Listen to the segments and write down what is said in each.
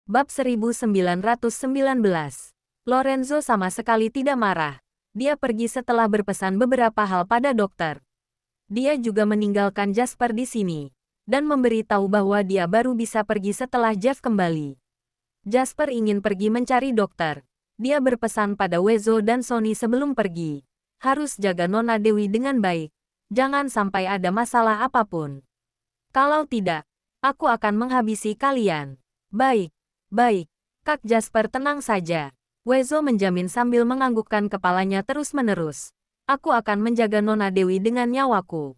Bab 1919. Lorenzo sama sekali tidak marah. Dia pergi setelah berpesan beberapa hal pada dokter. Dia juga meninggalkan Jasper di sini, dan memberitahu bahwa dia baru bisa pergi setelah Jeff kembali. Jasper ingin pergi mencari dokter. Dia berpesan pada Wezo dan Sony sebelum pergi. Harus jaga Nona Dewi dengan baik. Jangan sampai ada masalah apapun. Kalau tidak, aku akan menghabisi kalian. Baik. Baik, Kak Jasper tenang saja. Wezo menjamin sambil menganggukkan kepalanya terus-menerus. Aku akan menjaga Nona Dewi dengan nyawaku.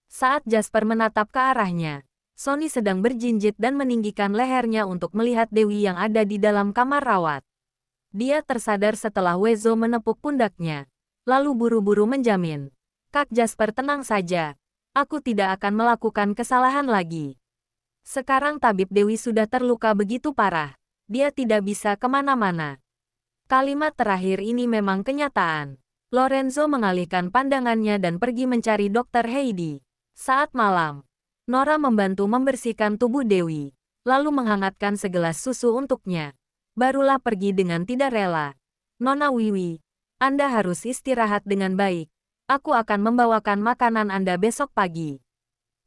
Saat Jasper menatap ke arahnya, Sony sedang berjinjit dan meninggikan lehernya untuk melihat Dewi yang ada di dalam kamar rawat. Dia tersadar setelah Wezo menepuk pundaknya, lalu buru-buru menjamin. Kak Jasper tenang saja. Aku tidak akan melakukan kesalahan lagi. Sekarang tabib Dewi sudah terluka begitu parah. Dia tidak bisa kemana-mana. Kalimat terakhir ini memang kenyataan. Lorenzo mengalihkan pandangannya dan pergi mencari Dr. Heidi. Saat malam, Nora membantu membersihkan tubuh Dewi, lalu menghangatkan segelas susu untuknya. Barulah pergi dengan tidak rela. Nona Wiwi, Anda harus istirahat dengan baik. Aku akan membawakan makanan Anda besok pagi.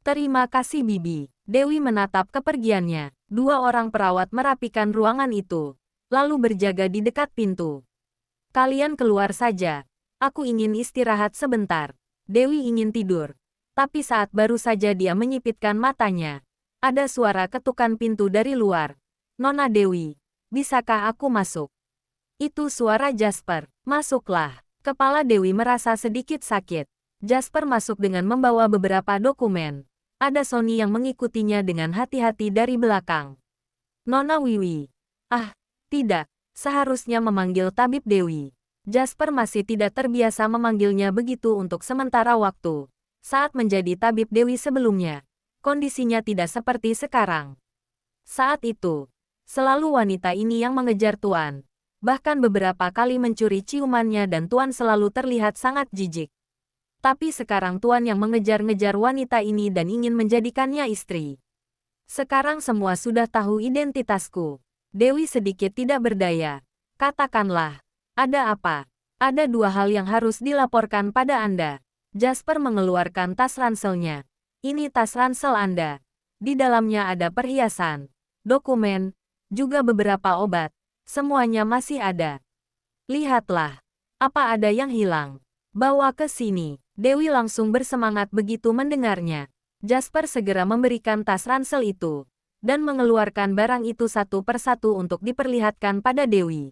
Terima kasih Bibi. Dewi menatap kepergiannya. Dua orang perawat merapikan ruangan itu, lalu berjaga di dekat pintu. Kalian keluar saja. Aku ingin istirahat sebentar. Dewi ingin tidur. Tapi saat baru saja dia menyipitkan matanya, ada suara ketukan pintu dari luar. Nona Dewi, bisakah aku masuk? Itu suara Jasper. Masuklah. Kepala Dewi merasa sedikit sakit. Jasper masuk dengan membawa beberapa dokumen. Ada Sony yang mengikutinya dengan hati-hati dari belakang. Nona Wiwi. Ah, tidak. Seharusnya memanggil tabib Dewi. Jasper masih tidak terbiasa memanggilnya begitu untuk sementara waktu. Saat menjadi tabib Dewi sebelumnya, kondisinya tidak seperti sekarang. Saat itu, selalu wanita ini yang mengejar Tuan. Bahkan beberapa kali mencuri ciumannya dan Tuan selalu terlihat sangat jijik. Tapi sekarang Tuan yang mengejar-ngejar wanita ini dan ingin menjadikannya istri. Sekarang semua sudah tahu identitasku. Dewi sedikit tidak berdaya. Katakanlah, ada apa? Ada dua hal yang harus dilaporkan pada Anda. Jasper mengeluarkan tas ranselnya. Ini tas ransel Anda. Di dalamnya ada perhiasan, dokumen, juga beberapa obat. Semuanya masih ada. Lihatlah, apa ada yang hilang? Bawa ke sini. Dewi langsung bersemangat begitu mendengarnya. Jasper segera memberikan tas ransel itu, dan mengeluarkan barang itu satu persatu untuk diperlihatkan pada Dewi.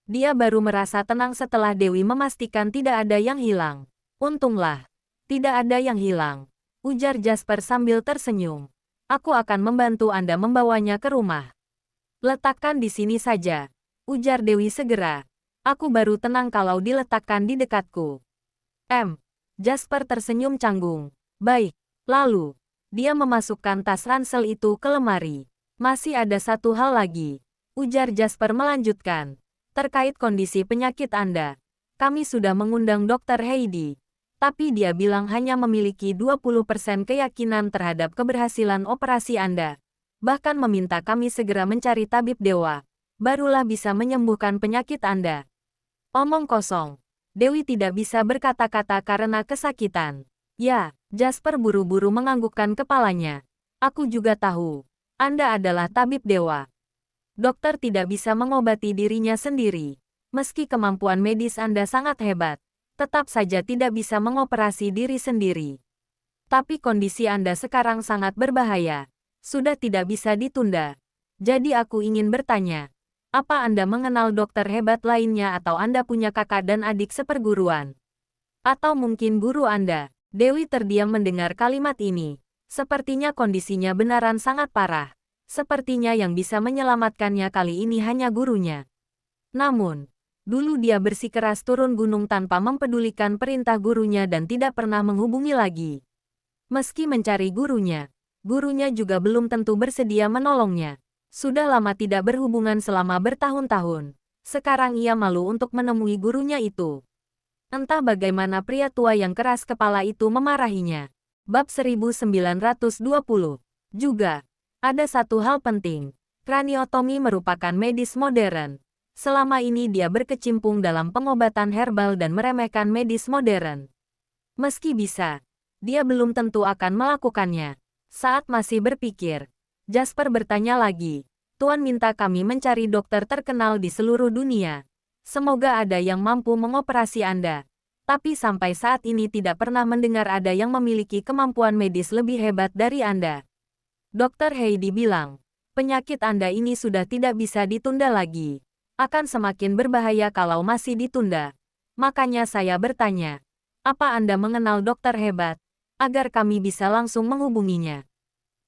Dia baru merasa tenang setelah Dewi memastikan tidak ada yang hilang. Untunglah, tidak ada yang hilang, ujar Jasper sambil tersenyum. Aku akan membantu Anda membawanya ke rumah. Letakkan di sini saja, ujar Dewi segera. Aku baru tenang kalau diletakkan di dekatku. Jasper tersenyum canggung. Baik, lalu, dia memasukkan tas ransel itu ke lemari. Masih ada satu hal lagi, ujar Jasper melanjutkan. Terkait kondisi penyakit Anda, kami sudah mengundang Dr. Heidi. Tapi dia bilang hanya memiliki 20% keyakinan terhadap keberhasilan operasi Anda. Bahkan meminta kami segera mencari tabib dewa. Barulah bisa menyembuhkan penyakit Anda. Omong kosong. Dewi tidak bisa berkata-kata karena kesakitan. Ya, Jasper buru-buru menganggukkan kepalanya. Aku juga tahu. Anda adalah tabib dewa. Dokter tidak bisa mengobati dirinya sendiri. Meski kemampuan medis Anda sangat hebat, tetap saja tidak bisa mengoperasi diri sendiri. Tapi kondisi Anda sekarang sangat berbahaya. Sudah tidak bisa ditunda. Jadi aku ingin bertanya. Apa Anda mengenal dokter hebat lainnya atau Anda punya kakak dan adik seperguruan? Atau mungkin guru Anda? Dewi terdiam mendengar kalimat ini. Sepertinya kondisinya benaran sangat parah. Sepertinya yang bisa menyelamatkannya kali ini hanya gurunya. Namun, dulu dia bersikeras turun gunung tanpa mempedulikan perintah gurunya dan tidak pernah menghubungi lagi. Meski mencari gurunya juga belum tentu bersedia menolongnya. Sudah lama tidak berhubungan selama bertahun-tahun. Sekarang ia malu untuk menemui gurunya itu. Entah bagaimana pria tua yang keras kepala itu memarahinya. Bab 1920. Juga, ada satu hal penting. Kraniotomi merupakan medis modern. Selama ini dia berkecimpung dalam pengobatan herbal dan meremehkan medis modern. Meski bisa, dia belum tentu akan melakukannya. Saat masih berpikir, Jasper bertanya lagi, "Tuan minta kami mencari dokter terkenal di seluruh dunia. Semoga ada yang mampu mengoperasi Anda. Tapi sampai saat ini tidak pernah mendengar ada yang memiliki kemampuan medis lebih hebat dari Anda." Dokter Heidi bilang, "Penyakit Anda ini sudah tidak bisa ditunda lagi. Akan semakin berbahaya kalau masih ditunda. Makanya saya bertanya, apa Anda mengenal dokter hebat? Agar kami bisa langsung menghubunginya."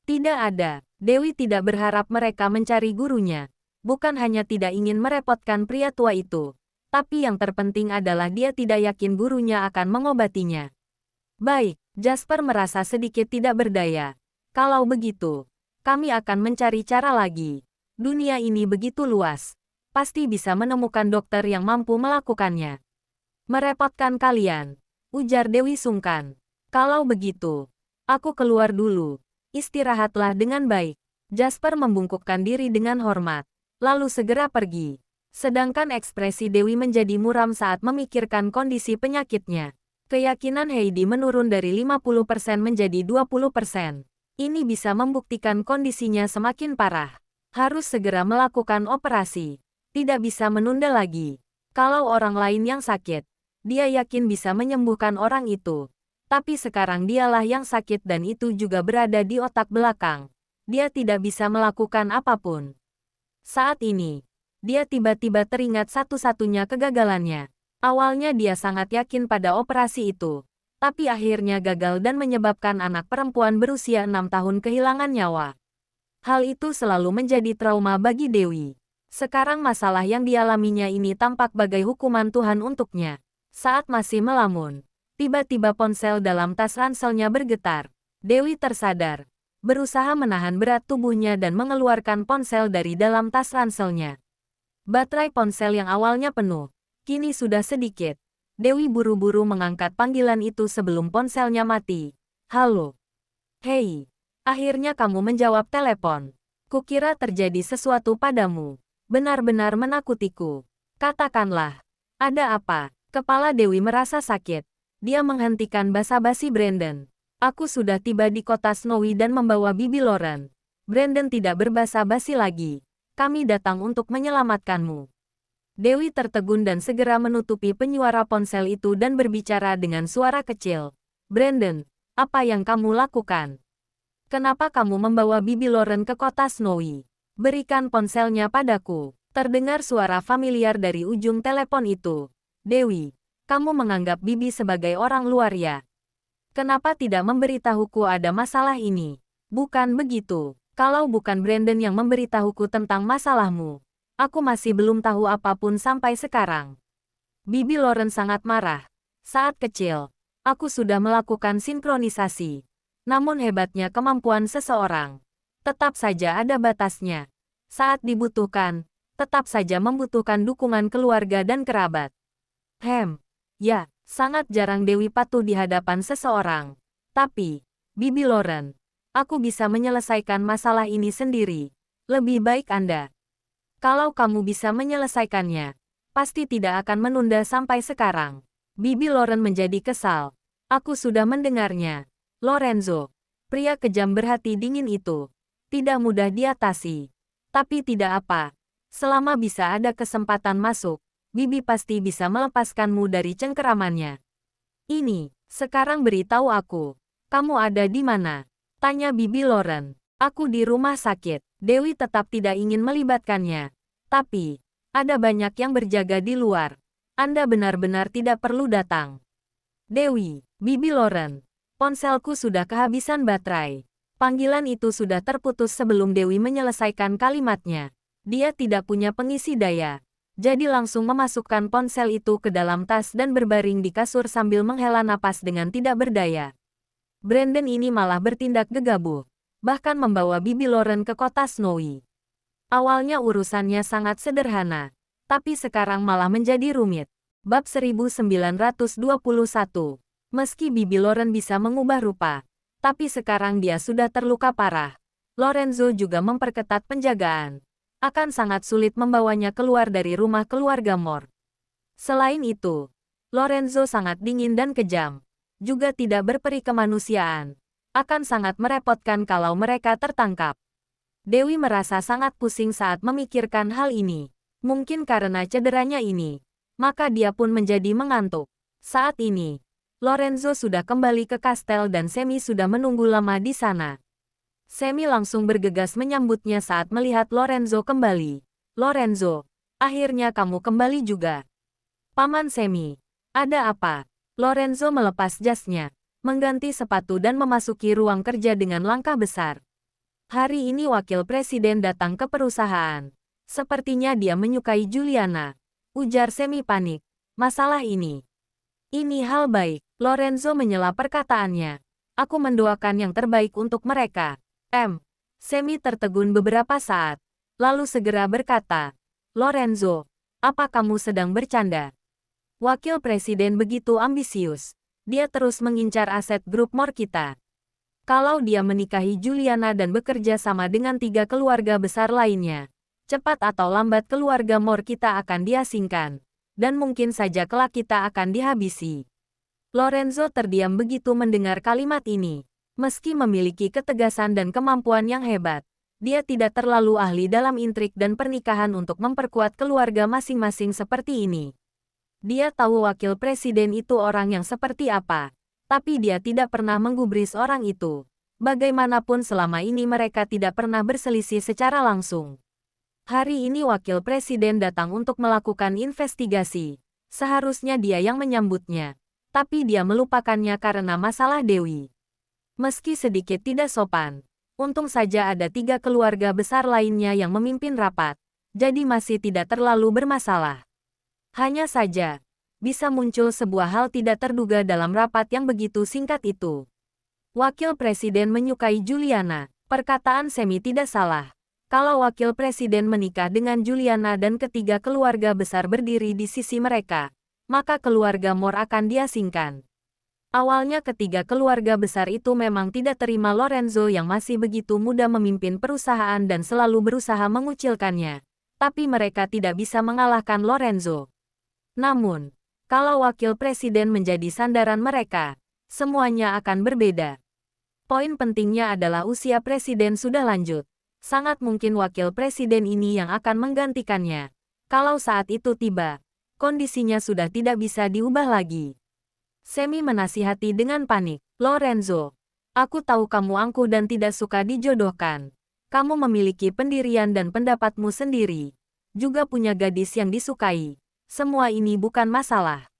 Tidak ada. Dewi tidak berharap mereka mencari gurunya. Bukan hanya tidak ingin merepotkan pria tua itu. Tapi yang terpenting adalah dia tidak yakin gurunya akan mengobatinya. Baik, Jasper merasa sedikit tidak berdaya. Kalau begitu, kami akan mencari cara lagi. Dunia ini begitu luas. Pasti bisa menemukan dokter yang mampu melakukannya. Merepotkan kalian, ujar Dewi sungkan. Kalau begitu, aku keluar dulu. Istirahatlah dengan baik. Jasper membungkukkan diri dengan hormat, lalu segera pergi. Sedangkan ekspresi Dewi menjadi muram saat memikirkan kondisi penyakitnya. Keyakinan Heidi menurun dari 50% menjadi 20%. Ini bisa membuktikan kondisinya semakin parah. Harus segera melakukan operasi. Tidak bisa menunda lagi. Kalau orang lain yang sakit, dia yakin bisa menyembuhkan orang itu. Tapi sekarang dialah yang sakit dan itu juga berada di otak belakang. Dia tidak bisa melakukan apapun. Saat ini, dia tiba-tiba teringat satu-satunya kegagalannya. Awalnya dia sangat yakin pada operasi itu, tapi akhirnya gagal dan menyebabkan anak perempuan berusia 6 tahun kehilangan nyawa. Hal itu selalu menjadi trauma bagi Dewi. Sekarang masalah yang dialaminya ini tampak bagai hukuman Tuhan untuknya. Saat masih melamun, tiba-tiba ponsel dalam tas ranselnya bergetar. Dewi tersadar, berusaha menahan berat tubuhnya dan mengeluarkan ponsel dari dalam tas ranselnya. Baterai ponsel yang awalnya penuh, kini sudah sedikit. Dewi buru-buru mengangkat panggilan itu sebelum ponselnya mati. "Halo. Hei, akhirnya kamu menjawab telepon. Kukira terjadi sesuatu padamu. Benar-benar menakutiku. Katakanlah, ada apa?" Kepala Dewi merasa sakit. Dia menghentikan basa-basi Brandon. "Aku sudah tiba di kota Snowy dan membawa Bibi Lauren." Brandon tidak berbasa-basi lagi. "Kami datang untuk menyelamatkanmu." Dewi tertegun dan segera menutupi penyuara ponsel itu dan berbicara dengan suara kecil. "Brandon, apa yang kamu lakukan? Kenapa kamu membawa Bibi Lauren ke kota Snowy? Berikan ponselnya padaku." Terdengar suara familiar dari ujung telepon itu. "Dewi, kamu menganggap Bibi sebagai orang luar ya? Kenapa tidak memberitahuku ada masalah ini? Bukan begitu. Kalau bukan Brandon yang memberitahuku tentang masalahmu, aku masih belum tahu apapun sampai sekarang." Bibi Lauren sangat marah. "Saat kecil, aku sudah melakukan sinkronisasi. Namun hebatnya kemampuan seseorang. Tetap saja ada batasnya. Saat dibutuhkan, tetap saja membutuhkan dukungan keluarga dan kerabat." Ya, sangat jarang Dewi patuh di hadapan seseorang. "Tapi, Bibi Lauren, aku bisa menyelesaikan masalah ini sendiri. Lebih baik Anda. Kalau kamu bisa menyelesaikannya, pasti tidak akan menunda sampai sekarang." Bibi Lauren menjadi kesal. "Aku sudah mendengarnya. Lorenzo, pria kejam berhati dingin itu, tidak mudah diatasi. Tapi tidak apa. Selama bisa ada kesempatan masuk, Bibi pasti bisa melepaskanmu dari cengkeramannya. Ini, sekarang beritahu aku, kamu ada di mana?" tanya Bibi Lauren. "Aku di rumah sakit." Dewi tetap tidak ingin melibatkannya. "Tapi, ada banyak yang berjaga di luar. Anda benar-benar tidak perlu datang." "Dewi, Bibi Lauren, ponselku sudah kehabisan baterai." Panggilan itu sudah terputus sebelum Dewi menyelesaikan kalimatnya. Dia tidak punya pengisi daya. Jadi langsung memasukkan ponsel itu ke dalam tas dan berbaring di kasur sambil menghela napas dengan tidak berdaya. Brandon ini malah bertindak gegabah, bahkan membawa Bibi Lauren ke kota Snowy. Awalnya urusannya sangat sederhana, tapi sekarang malah menjadi rumit. Bab 1921. Meski Bibi Lauren bisa mengubah rupa, tapi sekarang dia sudah terluka parah. Lorenzo juga memperketat penjagaan. Akan sangat sulit membawanya keluar dari rumah keluarga Moore. Selain itu, Lorenzo sangat dingin dan kejam. Juga tidak berperi kemanusiaan. Akan sangat merepotkan kalau mereka tertangkap. Dewi merasa sangat pusing saat memikirkan hal ini. Mungkin karena cederanya ini, maka dia pun menjadi mengantuk. Saat ini, Lorenzo sudah kembali ke kastel dan Semi sudah menunggu lama di sana. Semi langsung bergegas menyambutnya saat melihat Lorenzo kembali. Lorenzo, akhirnya kamu kembali juga. Paman Semi, ada apa? Lorenzo melepas jasnya, mengganti sepatu dan memasuki ruang kerja dengan langkah besar. Hari ini wakil presiden datang ke perusahaan. Sepertinya dia menyukai Juliana. Ujar Semi panik. Masalah ini. Ini hal baik. Lorenzo menyela perkataannya. Aku mendoakan yang terbaik untuk mereka. Semi tertegun beberapa saat. Lalu segera berkata. Lorenzo, apa kamu sedang bercanda? Wakil presiden begitu ambisius. Dia terus mengincar aset grup Moore kita. Kalau dia menikahi Juliana dan bekerja sama dengan 3 keluarga besar lainnya, cepat atau lambat keluarga Moore kita akan diasingkan, dan mungkin saja kelak kita akan dihabisi. Lorenzo terdiam begitu mendengar kalimat ini. Meski memiliki ketegasan dan kemampuan yang hebat, dia tidak terlalu ahli dalam intrik dan pernikahan untuk memperkuat keluarga masing-masing seperti ini. Dia tahu wakil presiden itu orang yang seperti apa. Tapi dia tidak pernah menggubris orang itu. Bagaimanapun selama ini mereka tidak pernah berselisih secara langsung. Hari ini wakil presiden datang untuk melakukan investigasi. Seharusnya dia yang menyambutnya. Tapi dia melupakannya karena masalah Dewi. Meski sedikit tidak sopan, untung saja ada 3 keluarga besar lainnya yang memimpin rapat. Jadi masih tidak terlalu bermasalah. Hanya saja, bisa muncul sebuah hal tidak terduga dalam rapat yang begitu singkat itu. Wakil presiden menyukai Juliana. Perkataan Semi tidak salah. Kalau wakil presiden menikah dengan Juliana dan ketiga keluarga besar berdiri di sisi mereka, maka keluarga Moore akan diasingkan. Awalnya ketiga keluarga besar itu memang tidak terima Lorenzo yang masih begitu muda memimpin perusahaan dan selalu berusaha mengucilkannya. Tapi mereka tidak bisa mengalahkan Lorenzo. Namun, kalau wakil presiden menjadi sandaran mereka, semuanya akan berbeda. Poin pentingnya adalah usia presiden sudah lanjut. Sangat mungkin wakil presiden ini yang akan menggantikannya. Kalau saat itu tiba, kondisinya sudah tidak bisa diubah lagi. Semi menasihati dengan panik. Lorenzo, aku tahu kamu angkuh dan tidak suka dijodohkan. Kamu memiliki pendirian dan pendapatmu sendiri. Juga punya gadis yang disukai. Semua ini bukan masalah.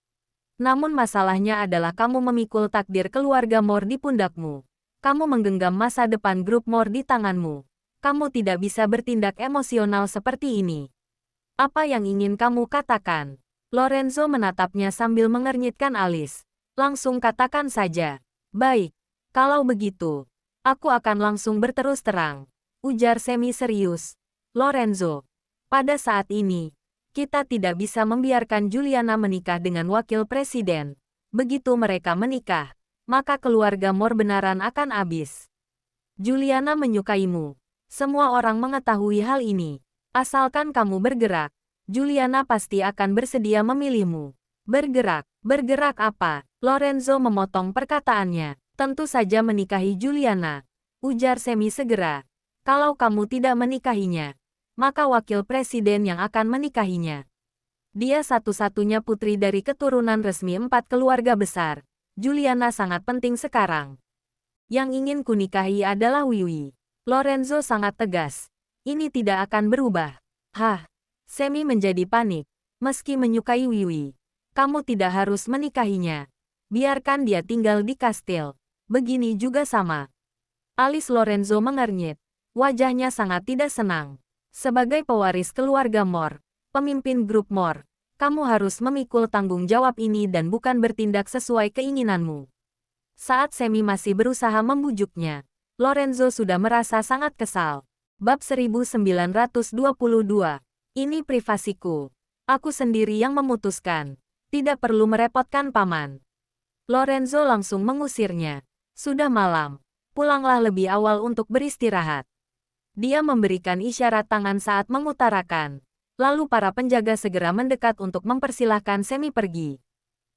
Namun masalahnya adalah kamu memikul takdir keluarga Moore di pundakmu. Kamu menggenggam masa depan grup Moore di tanganmu. Kamu tidak bisa bertindak emosional seperti ini. Apa yang ingin kamu katakan? Lorenzo menatapnya sambil mengernyitkan alis. Langsung katakan saja. Baik, kalau begitu, aku akan langsung berterus terang. Ujar Semi serius. Lorenzo, pada saat ini, kita tidak bisa membiarkan Juliana menikah dengan wakil presiden. Begitu mereka menikah, maka keluarga Moore benaran akan habis. Juliana menyukaimu. Semua orang mengetahui hal ini. Asalkan kamu bergerak, Juliana pasti akan bersedia memilihmu. Bergerak? Bergerak apa? Lorenzo memotong perkataannya. Tentu saja menikahi Juliana. Ujar Semi segera. Kalau kamu tidak menikahinya, maka wakil presiden yang akan menikahinya. Dia satu-satunya putri dari keturunan resmi 4 keluarga besar. Juliana sangat penting sekarang. Yang ingin kunikahi adalah Wiwi. Lorenzo sangat tegas. Ini tidak akan berubah. Semi menjadi panik. Meski menyukai Wiwi, kamu tidak harus menikahinya. Biarkan dia tinggal di kastil. Begini juga sama. Alis Lorenzo mengernyit. Wajahnya sangat tidak senang. Sebagai pewaris keluarga Moore, pemimpin grup Moore, kamu harus memikul tanggung jawab ini dan bukan bertindak sesuai keinginanmu. Saat Semi masih berusaha membujuknya, Lorenzo sudah merasa sangat kesal. Bab 1922. Ini privasiku. Aku sendiri yang memutuskan. Tidak perlu merepotkan paman. Lorenzo langsung mengusirnya. Sudah malam. Pulanglah lebih awal untuk beristirahat. Dia memberikan isyarat tangan saat mengutarakan. Lalu para penjaga segera mendekat untuk mempersilahkan Semi pergi.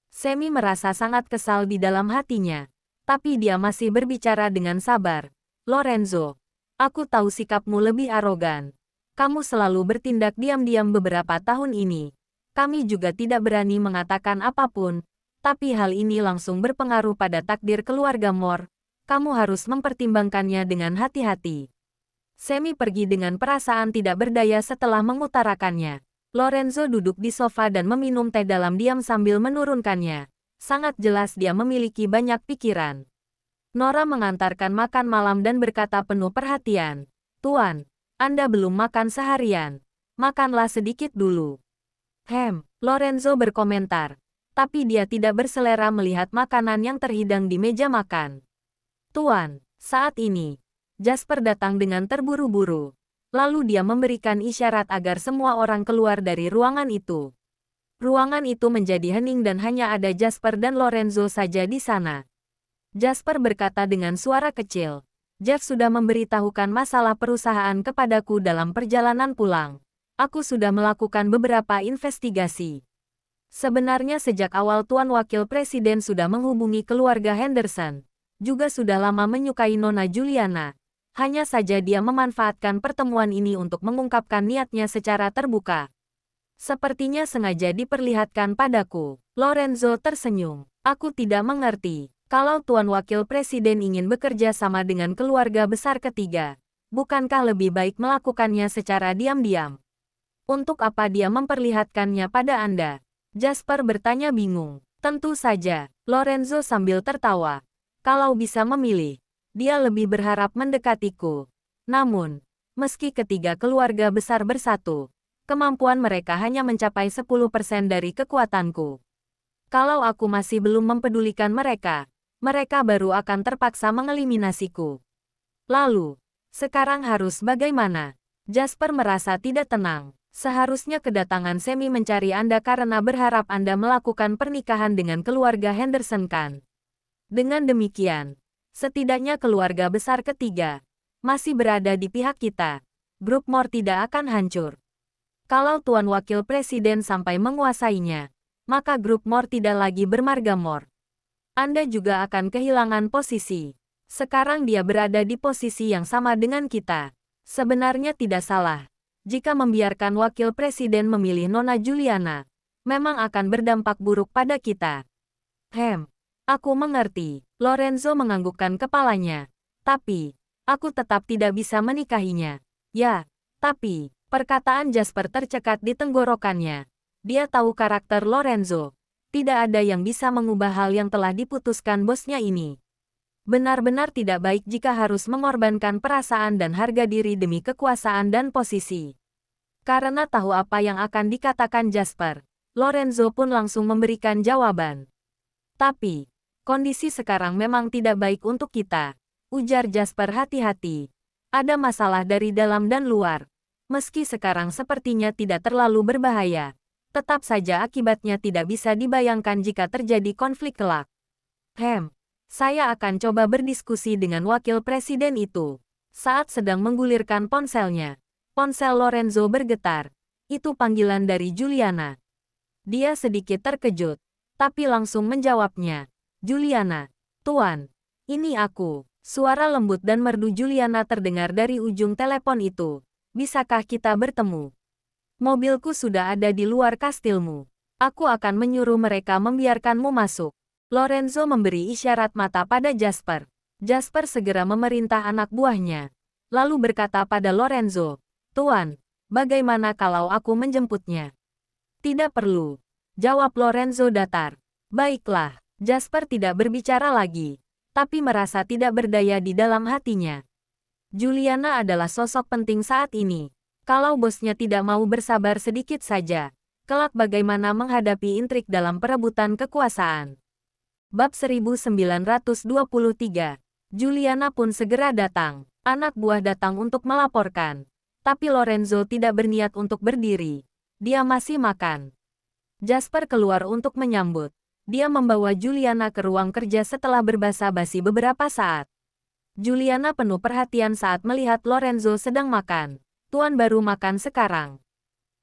Semi merasa sangat kesal di dalam hatinya. Tapi dia masih berbicara dengan sabar. Lorenzo, aku tahu sikapmu lebih arogan. Kamu selalu bertindak diam-diam beberapa tahun ini. Kami juga tidak berani mengatakan apapun. Tapi hal ini langsung berpengaruh pada takdir keluarga Moore. Kamu harus mempertimbangkannya dengan hati-hati. Semi pergi dengan perasaan tidak berdaya setelah mengutarakannya. Lorenzo duduk di sofa dan meminum teh dalam diam sambil menurunkannya. Sangat jelas dia memiliki banyak pikiran. Nora mengantarkan makan malam dan berkata penuh perhatian. Tuan, Anda belum makan seharian. Makanlah sedikit dulu. Lorenzo berkomentar. Tapi dia tidak berselera melihat makanan yang terhidang di meja makan. Tuan, saat ini, Jasper datang dengan terburu-buru. Lalu dia memberikan isyarat agar semua orang keluar dari ruangan itu. Ruangan itu menjadi hening dan hanya ada Jasper dan Lorenzo saja di sana. Jasper berkata dengan suara kecil, Jeff sudah memberitahukan masalah perusahaan kepadaku dalam perjalanan pulang. Aku sudah melakukan beberapa investigasi. Sebenarnya sejak awal Tuan Wakil Presiden sudah menghubungi keluarga Henderson. Juga sudah lama menyukai Nona Juliana. Hanya saja dia memanfaatkan pertemuan ini untuk mengungkapkan niatnya secara terbuka. Sepertinya sengaja diperlihatkan padaku. Lorenzo tersenyum. Aku tidak mengerti. Kalau Tuan Wakil Presiden ingin bekerja sama dengan keluarga besar ketiga, bukankah lebih baik melakukannya secara diam-diam? Untuk apa dia memperlihatkannya pada Anda? Jasper bertanya bingung. Tentu saja, Lorenzo sambil tertawa. Kalau bisa memilih, dia lebih berharap mendekatiku. Namun, meski ketiga keluarga besar bersatu, kemampuan mereka hanya mencapai 10% dari kekuatanku. Kalau aku masih belum mempedulikan mereka, mereka baru akan terpaksa mengeliminasiku. Lalu, sekarang harus bagaimana? Jasper merasa tidak tenang. Seharusnya kedatangan Semi mencari Anda karena berharap Anda melakukan pernikahan dengan keluarga Henderson kan? Dengan demikian, setidaknya keluarga besar ketiga masih berada di pihak kita. Grup Moore tidak akan hancur. Kalau Tuan Wakil Presiden sampai menguasainya, maka grup Moore tidak lagi bermarga Moore. Anda juga akan kehilangan posisi. Sekarang dia berada di posisi yang sama dengan kita. Sebenarnya tidak salah. Jika membiarkan Wakil Presiden memilih Nona Juliana, memang akan berdampak buruk pada kita. Aku mengerti. Lorenzo menganggukkan kepalanya. Tapi, aku tetap tidak bisa menikahinya. Ya, tapi, perkataan Jasper tercekat di tenggorokannya. Dia tahu karakter Lorenzo. Tidak ada yang bisa mengubah hal yang telah diputuskan bosnya ini. Benar-benar tidak baik jika harus mengorbankan perasaan dan harga diri demi kekuasaan dan posisi. Karena tahu apa yang akan dikatakan Jasper, Lorenzo pun langsung memberikan jawaban. Tapi, kondisi sekarang memang tidak baik untuk kita. Ujar Jasper hati-hati. Ada masalah dari dalam dan luar. Meski sekarang sepertinya tidak terlalu berbahaya, tetap saja akibatnya tidak bisa dibayangkan jika terjadi konflik kelak. Saya akan coba berdiskusi dengan wakil presiden itu. Saat sedang menggulirkan ponselnya, ponsel Lorenzo bergetar. Itu panggilan dari Juliana. Dia sedikit terkejut, tapi langsung menjawabnya. Juliana, Tuan, ini aku. Suara lembut dan merdu Juliana terdengar dari ujung telepon itu. Bisakah kita bertemu? Mobilku sudah ada di luar kastilmu. Aku akan menyuruh mereka membiarkanmu masuk. Lorenzo memberi isyarat mata pada Jasper. Jasper segera memerintah anak buahnya. Lalu berkata pada Lorenzo, Tuan, bagaimana kalau aku menjemputnya? Tidak perlu. Jawab Lorenzo datar. Baiklah, Jasper tidak berbicara lagi, tapi merasa tidak berdaya di dalam hatinya. Juliana adalah sosok penting saat ini. Kalau bosnya tidak mau bersabar sedikit saja, kelak bagaimana menghadapi intrik dalam perebutan kekuasaan. Bab 1923. Juliana pun segera datang. Anak buah datang untuk melaporkan. Tapi Lorenzo tidak berniat untuk berdiri. Dia masih makan. Jasper keluar untuk menyambut. Dia membawa Juliana ke ruang kerja setelah berbasa-basi beberapa saat. Juliana penuh perhatian saat melihat Lorenzo sedang makan. Tuan baru makan sekarang.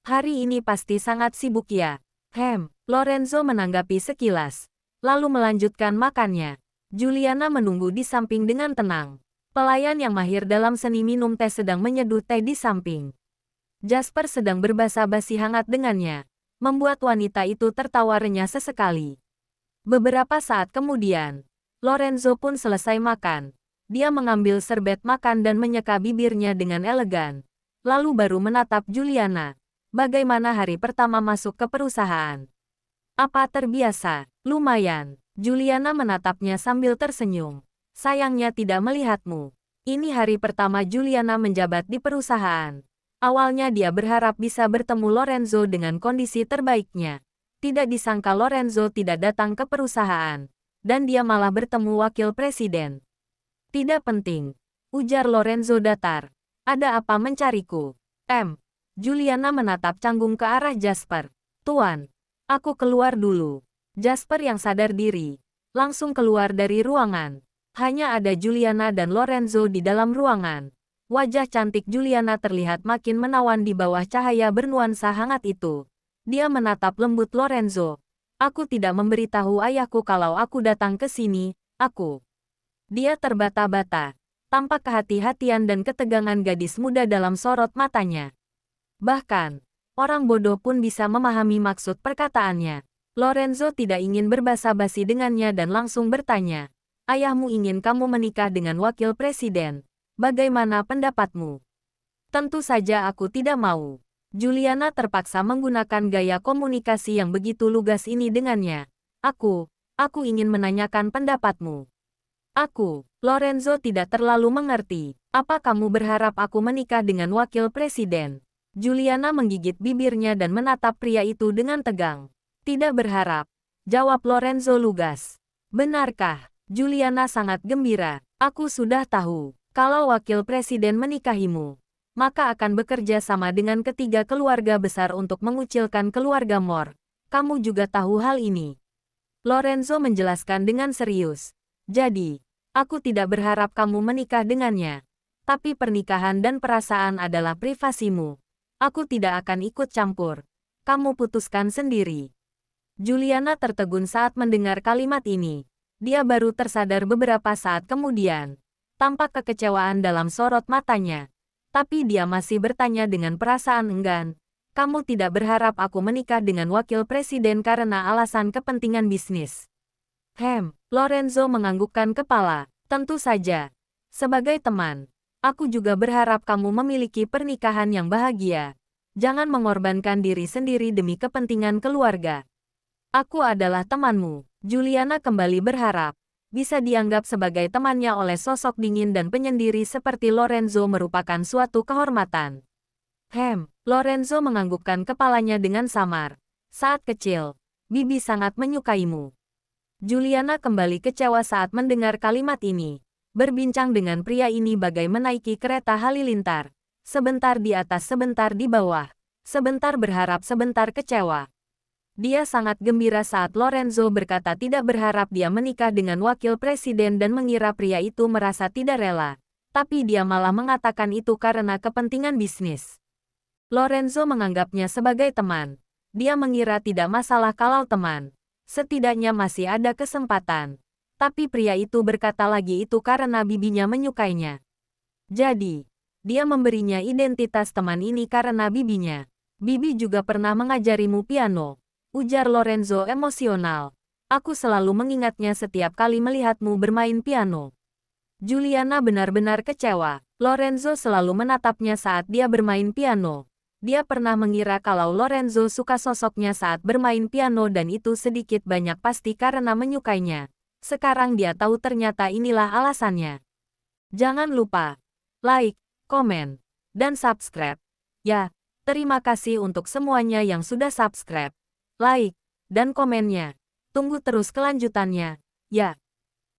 Hari ini pasti sangat sibuk ya. Lorenzo menanggapi sekilas. Lalu melanjutkan makannya. Juliana menunggu di samping dengan tenang. Pelayan yang mahir dalam seni minum teh sedang menyeduh teh di samping. Jasper sedang berbasa-basi hangat dengannya, membuat wanita itu tertawa renyah sesekali. Beberapa saat kemudian, Lorenzo pun selesai makan. Dia mengambil serbet makan dan menyeka bibirnya dengan elegan. Lalu baru menatap Juliana. Bagaimana hari pertama masuk ke perusahaan? Apa terbiasa? Lumayan. Juliana menatapnya sambil tersenyum. Sayangnya tidak melihatmu. Ini hari pertama Juliana menjabat di perusahaan. Awalnya dia berharap bisa bertemu Lorenzo dengan kondisi terbaiknya. Tidak disangka Lorenzo tidak datang ke perusahaan. Dan dia malah bertemu wakil presiden. Tidak penting, ujar Lorenzo datar. Ada apa mencariku? Juliana menatap canggung ke arah Jasper. Tuan, aku keluar dulu. Jasper yang sadar diri, langsung keluar dari ruangan. Hanya ada Juliana dan Lorenzo di dalam ruangan. Wajah cantik Juliana terlihat makin menawan di bawah cahaya bernuansa hangat itu. Dia menatap lembut Lorenzo. Aku tidak memberitahu ayahku kalau aku datang ke sini, aku. Dia terbata-bata. Tampak kehati-hatian dan ketegangan gadis muda dalam sorot matanya. Bahkan, orang bodoh pun bisa memahami maksud perkataannya. Lorenzo tidak ingin berbasa-basi dengannya dan langsung bertanya. Ayahmu ingin kamu menikah dengan wakil presiden. Bagaimana pendapatmu? Tentu saja aku tidak mau. Juliana terpaksa menggunakan gaya komunikasi yang begitu lugas ini dengannya. Aku ingin menanyakan pendapatmu. Lorenzo tidak terlalu mengerti. Apa kamu berharap aku menikah dengan wakil presiden? Juliana menggigit bibirnya dan menatap pria itu dengan tegang. Tidak berharap, jawab Lorenzo lugas. Benarkah? Juliana sangat gembira. Aku sudah tahu, kalau wakil presiden menikahimu, maka akan bekerja sama dengan ketiga keluarga besar untuk mengucilkan keluarga Moore. Kamu juga tahu hal ini. Lorenzo menjelaskan dengan serius. Jadi, aku tidak berharap kamu menikah dengannya. Tapi pernikahan dan perasaan adalah privasimu. Aku tidak akan ikut campur. Kamu putuskan sendiri. Juliana tertegun saat mendengar kalimat ini. Dia baru tersadar beberapa saat kemudian. Tampak kekecewaan dalam sorot matanya. Tapi dia masih bertanya dengan perasaan enggan. Kamu tidak berharap aku menikah dengan wakil presiden karena alasan kepentingan bisnis. Lorenzo menganggukkan kepala. Tentu saja. Sebagai teman, aku juga berharap kamu memiliki pernikahan yang bahagia. Jangan mengorbankan diri sendiri demi kepentingan keluarga. Aku adalah temanmu. Juliana kembali berharap bisa dianggap sebagai temannya oleh sosok dingin dan penyendiri seperti Lorenzo merupakan suatu kehormatan. Lorenzo menganggukkan kepalanya dengan samar. Saat kecil, Bibi sangat menyukaimu. Juliana kembali kecewa saat mendengar kalimat ini. Berbincang dengan pria ini bagai menaiki kereta halilintar. Sebentar di atas, sebentar di bawah. Sebentar berharap, sebentar kecewa. Dia sangat gembira saat Lorenzo berkata tidak berharap dia menikah dengan wakil presiden dan mengira pria itu merasa tidak rela. Tapi dia malah mengatakan itu karena kepentingan bisnis. Lorenzo menganggapnya sebagai teman. Dia mengira tidak masalah kalau teman. Setidaknya masih ada kesempatan. Tapi pria itu berkata lagi itu karena bibinya menyukainya. Jadi, dia memberinya identitas teman ini karena bibinya. Bibi juga pernah mengajarimu piano, ujar Lorenzo emosional. Aku selalu mengingatnya setiap kali melihatmu bermain piano. Juliana benar-benar kecewa. Lorenzo selalu menatapnya saat dia bermain piano. Dia pernah mengira kalau Lorenzo suka sosoknya saat bermain piano dan itu sedikit banyak pasti karena menyukainya. Sekarang dia tahu ternyata inilah alasannya. Jangan lupa like, komen, dan subscribe. Ya, terima kasih untuk semuanya yang sudah subscribe, like, dan komennya. Tunggu terus kelanjutannya. Ya.